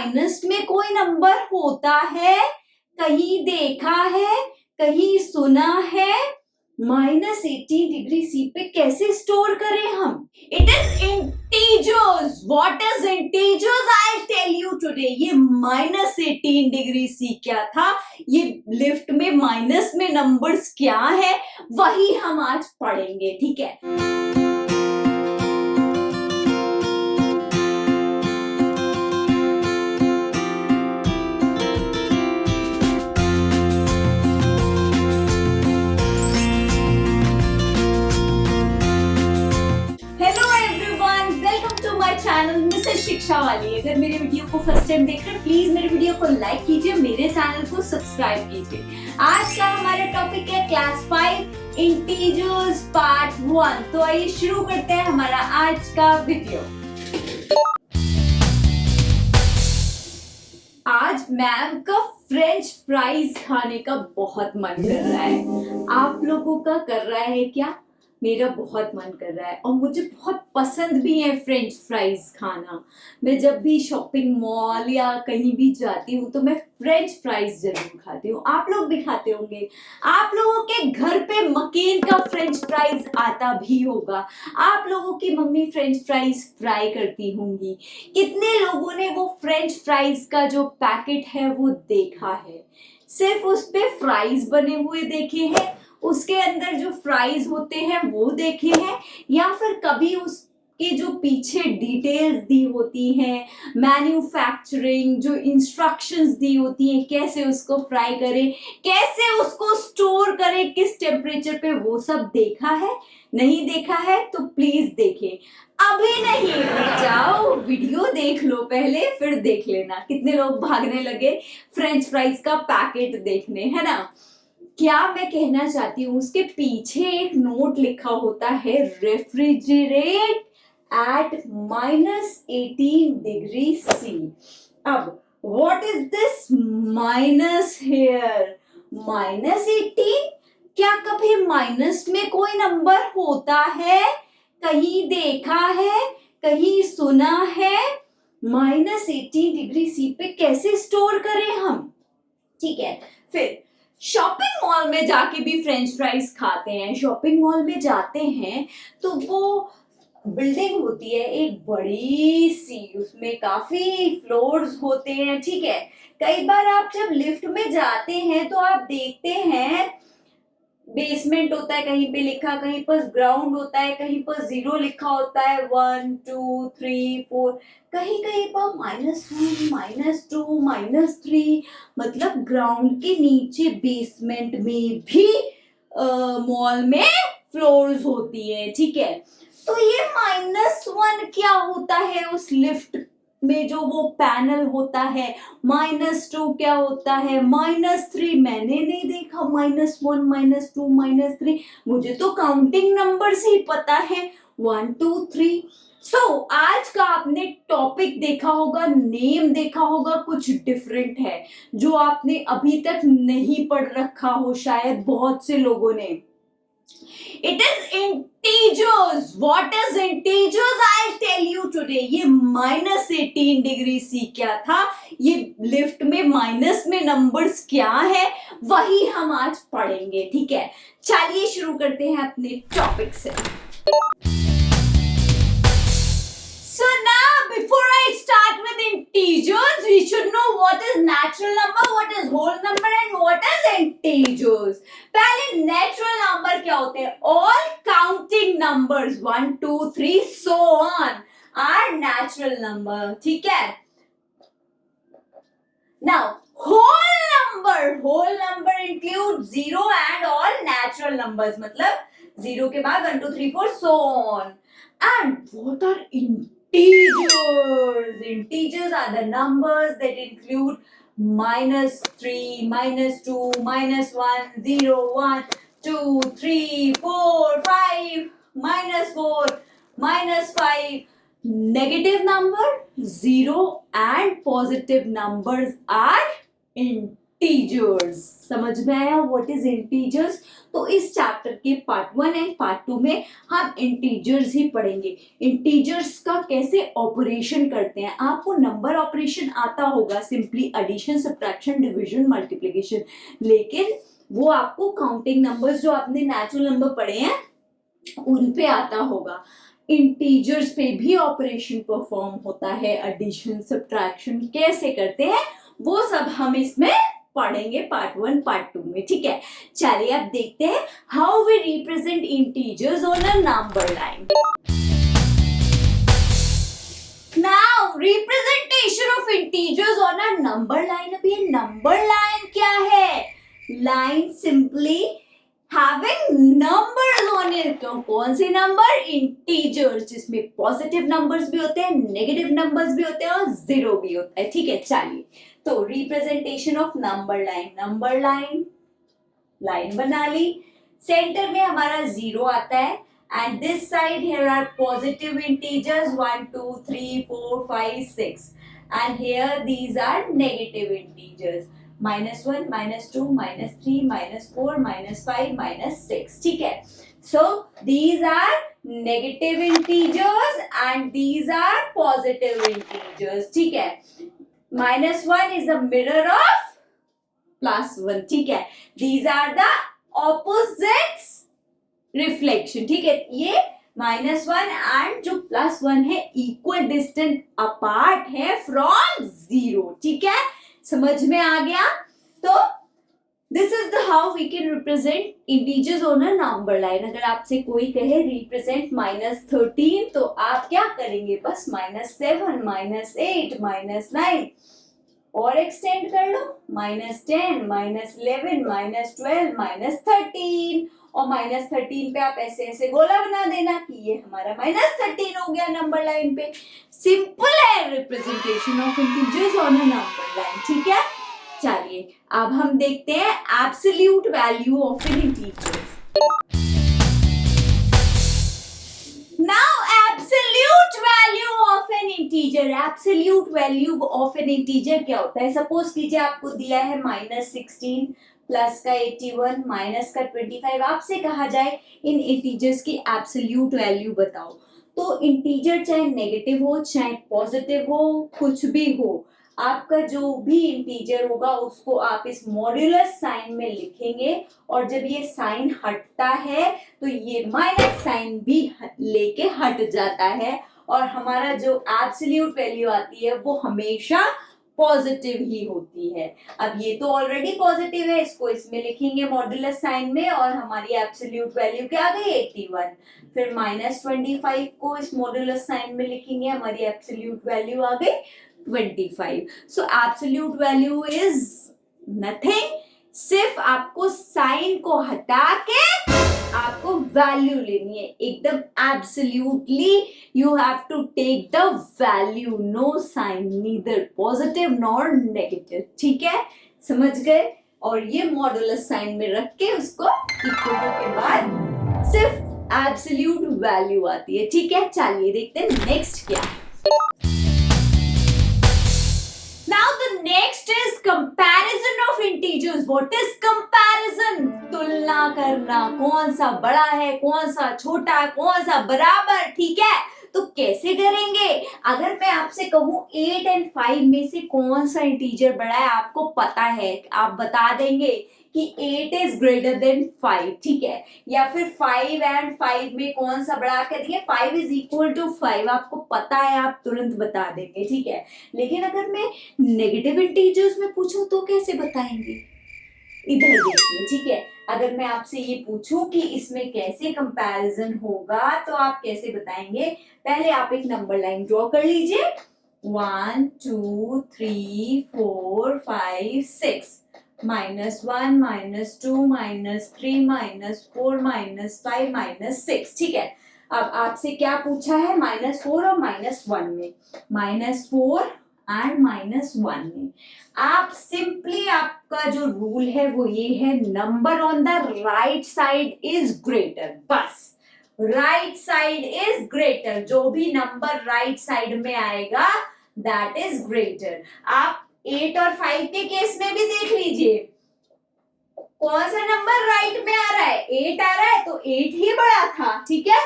Minus में कोई number होता है? कहीं देखा है, कहीं सुना है? -18 डिग्री C पे कैसे स्टोर करें हम? It is integers. What is integers? I tell you today. ये -18 डिग्री C क्या था, ये लिफ्ट में माइनस में नंबर्स क्या है, वही हम आज पढ़ेंगे. ठीक है. चैनल मिसेस शिक्षा वाली. अगर मेरे वीडियो को फर्स्ट टाइम देख रहे हैं, प्लीज मेरे वीडियो को लाइक कीजिए, मेरे चैनल को सब्सक्राइब कीजिए. आज का हमारा टॉपिक है क्लास 5 इंटीजर्स पार्ट 1. तो आइए शुरू करते हैं हमारा आज का वीडियो. आज मैम का फ्रेंच फ्राइज खाने का बहुत मन कर रहा है. आप लोगों का कर रहा है क्या? मेरा बहुत मन कर रहा है और मुझे बहुत पसंद भी है फ्रेंच फ्राइज खाना. मैं जब भी शॉपिंग मॉल या कहीं भी जाती हूँ तो मैं फ्रेंच फ्राइज जरूर खाती हूँ. आप लोग भी खाते होंगे. आप लोगों के घर पे मकेन का फ्रेंच फ्राइज आता भी होगा. आप लोगों की मम्मी फ्रेंच फ्राइज फ्राई करती होंगी. कितने लोगों ने वो फ्रेंच फ्राइज का जो पैकेट है वो देखा है? सिर्फ उस पे फ्राइज बने हुए देखे हैं, उसके अंदर जो फ्राइज होते हैं वो देखे हैं, या फिर कभी उसके जो पीछे डिटेल्स दी होती हैं, मैन्युफैक्चरिंग जो इंस्ट्रक्शंस दी होती हैं, कैसे उसको फ्राई करें, कैसे उसको स्टोर करें, किस टेम्परेचर पे, वो सब देखा है? नहीं देखा है तो प्लीज देखें. अभी नहीं, जाओ वीडियो देख लो पहले, फिर देख लेना. कितने लोग भागने लगे फ्रेंच फ्राइज का पैकेट देखने, है ना? क्या मैं कहना चाहती हूँ, उसके पीछे एक नोट लिखा होता है, रेफ्रिजरेट एट -18 डिग्री C. अब what is this minus here? -18? क्या कभी माइनस में कोई नंबर होता है? कहीं देखा है, कहीं सुना है? -18 डिग्री C पे कैसे स्टोर करें हम? ठीक है. फिर शॉपिंग मॉल में जाके भी फ्रेंच फ्राइज खाते हैं. शॉपिंग मॉल में जाते हैं तो वो बिल्डिंग होती है एक बड़ी सी, उसमें काफी फ्लोर्स होते हैं. ठीक है. कई बार आप जब लिफ्ट में जाते हैं तो आप देखते हैं बेसमेंट होता है, कहीं पे लिखा, कहीं पर ग्राउंड होता है, कहीं पर 0 लिखा होता है, 1 2 3 4, कहीं कहीं पर -1 -2 -3. मतलब ग्राउंड के नीचे बेसमेंट में भी मॉल में फ्लोर्स होती है. ठीक है. तो ये -1 क्या होता है उस लिफ्ट में, जो वो पैनल होता है? -2 क्या होता है? -3 मैंने नहीं देखा. -1 -2 -3, मुझे तो काउंटिंग नंबर्स ही पता है, 1 2 3. आज का आपने टॉपिक देखा होगा, नेम देखा होगा, कुछ डिफरेंट है जो आपने अभी तक नहीं पढ़ रखा हो शायद बहुत से लोगों ने. It is integers. What is integers? I'll tell you today. ये -18 डिग्री C क्या था, ये लिफ्ट में माइनस में नंबर्स क्या है, वही हम आज पढ़ेंगे. ठीक है. चलिए शुरू करते हैं अपने टॉपिक से. So now, before I start with integers, we should know what is natural number, what is whole number, and what is integers. पहले natural number क्या होते हैं? All counting numbers 1 2 3 so on are natural number. ठीक है. Now whole number includes 0 and all natural numbers. मतलब 0 के बाद 1 2 3 4 so on. And what are integers? Integers are the numbers that include -3, -2, -1, 0, 1, 2, 3, 4, 5, -4, -5. Negative number, 0, and positive numbers are integers. Integers. समझ में आया what is integers? तो इस chapter के part 1 and part 2 में हम इंटीजर्स ही पढ़ेंगे। इंटीजर्स का कैसे ऑपरेशन करते हैं। आपको नंबर ऑपरेशन आता होगा, simply addition, subtraction, division, multiplication, लेकिन वो आपको काउंटिंग नंबर्स जो आपने नेचुरल नंबर पढ़े हैं उन पे आता होगा। इंटीजर्स पे भी ऑपरेशन परफॉर्म होता है, एडिशन, सब्ट्रैक्शन कैसे करते हैं वो सब हम इसमें पढ़ेंगे पार्ट 1 पार्ट 2 में। ठीक है, चलिए अब देखते हैं how we represent integers on a number line. Now representation of integers on a number line. अब ये नंबर लाइन क्या है? Line simply having numbers on it। कौन से नंबर? इंटीजर्स, जिसमें पॉजिटिव नंबर्स भी होते हैं, नेगेटिव नंबर्स भी होते हैं और जीरो भी होता है। ठीक है, चलिए तो representation of number line. Number line, line बना ली, सेंटर में हमारा जीरो आता है and this side here are positive integers 1 2 3 4 5 6 and here these are negative integers -1 -2 -3 -4 -5 -6। ठीक है, so these are negative integers and these are positive integers। ठीक है, -1 is a mirror of +1। ठीक है, these are the opposites reflection। ठीक है, ये -1 and जो +1 है इक्वल डिस्टेंट अपार्ट है फ्रॉम जीरो। ठीक है, समझ में आ गया? तो this is the how we can represent integers on a number line. अगर आपसे कोई कहे रिप्रेजेंट -13 तो आप क्या करेंगे? बस -7 -8 -9 और एक्सटेंड कर लो, -10 -11 -12 -13 और -13 पे आप ऐसे ऐसे गोला बना देना कि ये हमारा -13 हो गया नंबर लाइन पे। सिंपल है representation of integers on a number line. ठीक है, चलिए अब हम देखते हैं absolute value of N integer. Now absolute value of N integer. Absolute value of N integer क्या होता है? सपोज कीजिए आपको दिया है -16 प्लस का 81 माइनस का 25। आपसे कहा जाए इन इंटीजर्स की एब्सोल्यूट वैल्यू बताओ, तो इंटीजर चाहे नेगेटिव हो चाहे पॉजिटिव हो, कुछ भी हो, आपका जो भी इंटीजर होगा उसको आप इस मॉड्यूलस साइन में लिखेंगे और जब ये साइन हटता है तो ये माइनस साइन भी लेके हट जाता है और हमारा जो एब्सोल्यूट वैल्यू आती है वो हमेशा पॉजिटिव ही होती है। अब ये तो ऑलरेडी पॉजिटिव है, इसको इसमें लिखेंगे मॉड्यूलस साइन में और हमारी एब्सोल्यूट वैल्यू क्या आ गई? 81। फिर -25 को इस मॉड्यूलस साइन में लिखेंगे, हमारी एब्सोल्यूट वैल्यू आ गई 25। सो एब्सोल्यूट वैल्यू इज नथिंग, सिर्फ आपको साइन को हटा के आपको वैल्यू लेनी है एकदम absolutely. You have to take the value, no sign, neither positive nor negative. ठीक है, समझ गए? और ये मॉडुलस साइन में रख के उसको इक्वल के बाद सिर्फ एब्सोल्यूट वैल्यू आती है। ठीक है, चलिए देखते हैं नेक्स्ट क्या है। Now the next is comparison of integers. What is comparison? तुलना करना, कौन सा बड़ा है, कौन सा छोटा, कौन सा बराबर। ठीक है, तो कैसे करेंगे? अगर मैं आपसे कहूं 8 और 5 में से कौन सा इंटीजर बड़ा है, आपको पता है, आप बता देंगे कि 8 इज ग्रेटर देन 5। ठीक है, या फिर 5 और 5 में कौन सा बड़ा, आप कह देंगे 5 इज इक्वल टू 5, आपको पता है, आप तुरंत बता देंगे। ठीक है, लेकिन अगर मैं नेगेटिव इंटीजर्स में पूछूं तो कैसे बताएंगे? इधर देखिए। ठीक है, अगर मैं आपसे ये पूछूं कि इसमें कैसे कंपैरिजन होगा तो आप कैसे बताएंगे? पहले आप एक नंबर लाइन ड्रॉ कर लीजिए, 1 2 3 4 5 6 -1 -2 -3 -4 -5 -6। ठीक है, अब आपसे क्या पूछा है? -4 और -1 में, -4 एंड -1 में आप सिंपली, आपका जो रूल है वो ये है, number on the right side is greater. बस राइट साइड इज ग्रेटर, जो भी नंबर राइट साइड में आएगा दैट इज ग्रेटर। आप 8 और 5 के केस में भी देख लीजिए कौन सा नंबर राइट में आ रहा है, 8 आ रहा है तो 8 ही बड़ा था, ठीक है।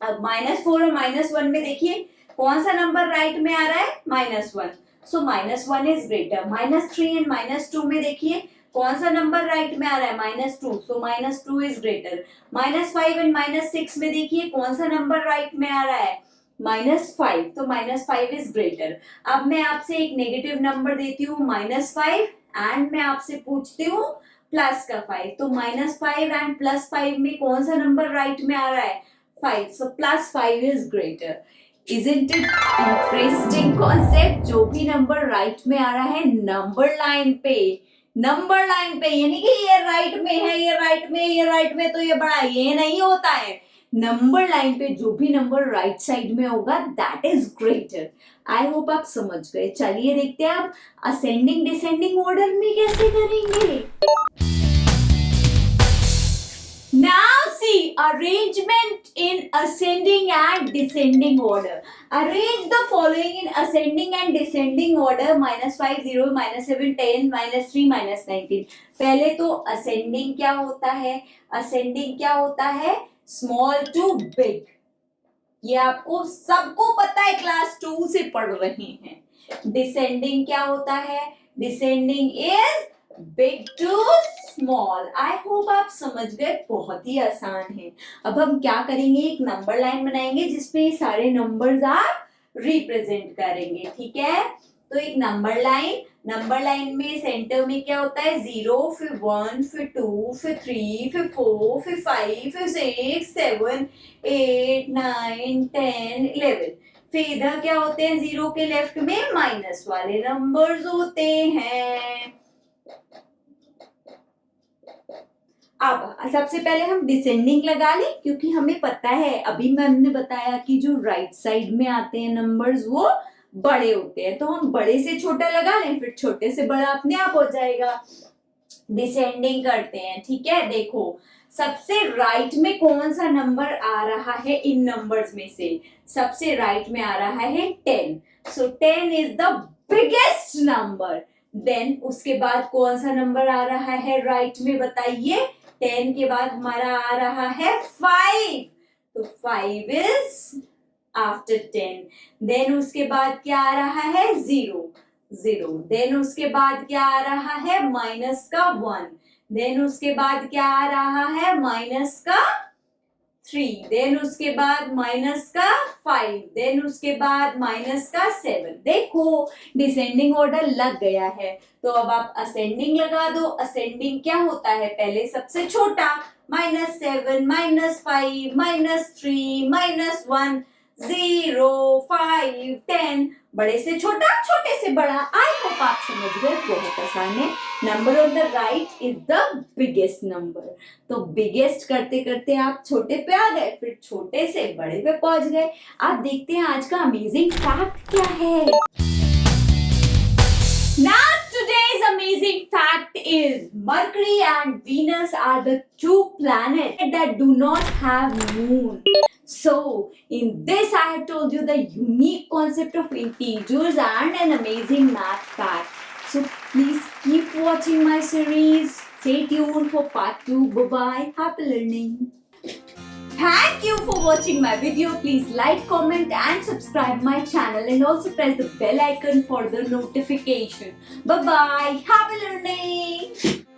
अब -4 और -1 में देखिए कौन सा नंबर राइट में आ रहा है, -1, सो -1 इज ग्रेटर। -3 एंड -2 में देखिए कौन सा नंबर राइट में आ रहा है, -2, सो -2 इज ग्रेटर। -5 एंड -6 में देखिए कौन सा नंबर राइट में आ रहा है, -5, तो -5 इज ग्रेटर। अब मैं आपसे एक नेगेटिव नंबर देती हूँ -5 एंड मैं आपसे पूछती हूँ प्लस का 5, तो -5 एंड +5 में कौन सा नंबर राइट में आ रहा है, 5, so +5 is greater. Isn't it interesting concept? जो भी नंबर राइट में आ रहा है नंबर लाइन पे, यानी कि ये राइट में है, ये राइट में, ये राइट में, तो ये बड़ा, ये नहीं होता है। नंबर लाइन पे जो भी नंबर राइट साइड में होगा that is greater. I hope आप समझ गए। चलिए देखते हैं आप असेंडिंग डिसेंडिंग ऑर्डर में कैसे करेंगे। Now see arrangement in ascending and descending order. Arrange the following in ascending and descending order: -5, 0, -7, 10, -3, -19. पहले तो ascending क्या होता है? ascending क्या होता है? small to big. ये आपको सबको पता है, क्लास 2 से पढ़ रहे हैं। descending क्या होता है? descending is big to small. I hope आप समझ गए, बहुत ही आसान है। अब हम क्या करेंगे, एक नंबर लाइन बनाएंगे जिसपे सारे नंबर्स आप रिप्रेजेंट करेंगे, ठीक है। तो एक नंबर लाइन में सेंटर में क्या होता है, 0, फिर 1, फिर 2, फिर 3, फिर 4, फिर 5, फिर 6, 7, 8, 9, 10, 11। फिर इधर क्या होते हैं, 0 के लेफ्ट में माइनस वाले नंबर्स होते हैं। अब सबसे पहले हम डिसेंडिंग लगा लें, क्योंकि हमें पता है, अभी मैम ने बताया कि जो राइट साइड में आते हैं नंबर्स वो बड़े होते हैं, तो हम बड़े से छोटा लगा लें, फिर छोटे से बड़ा अपने आप हो जाएगा। डिसेंडिंग करते हैं, ठीक है। देखो सबसे राइट में कौन सा नंबर आ रहा है, इन नंबर्स में से सबसे राइट में आ रहा है 10, so 10 is the biggest number. Then उसके बाद कौन सा नंबर आ रहा है राइट में, बताइए। 10 के बाद हमारा आ रहा है 5, तो 5 इज आफ्टर 10। देन उसके बाद क्या आ रहा है, 0। देन उसके बाद क्या आ रहा है, माइनस का 1। देन उसके बाद क्या आ रहा है, माइनस का 3। देन उसके बाद माइनस का 5। देन उसके बाद माइनस का 7। देखो डिसेंडिंग ऑर्डर लग गया है। तो अब आप असेंडिंग लगा दो। असेंडिंग क्या होता है, पहले सबसे छोटा, -7, -5, -3, -1, 0, 5, 10, बड़े से छोटा, छोटे से बड़ा। आई होप आप समझ गए, बहुत आसान है। Number on the right is the biggest number. तो बिगेस्ट करते करते आप छोटे पे आ गए, फिर छोटे से बड़े पे पहुंच गए। आप देखते हैं आज का अमेजिंग फैक्ट क्या है। Now today's amazing fact is Mercury and Venus are the two planets that do not have moon. So in this I have told you the unique concept of integers and an amazing math fact. So please keep watching my series. Stay tuned for part 2. Bye bye. Happy learning. Thank you for watching my video. Please like, comment and subscribe my channel, and also press the bell icon for the notification. Bye bye. Happy learning.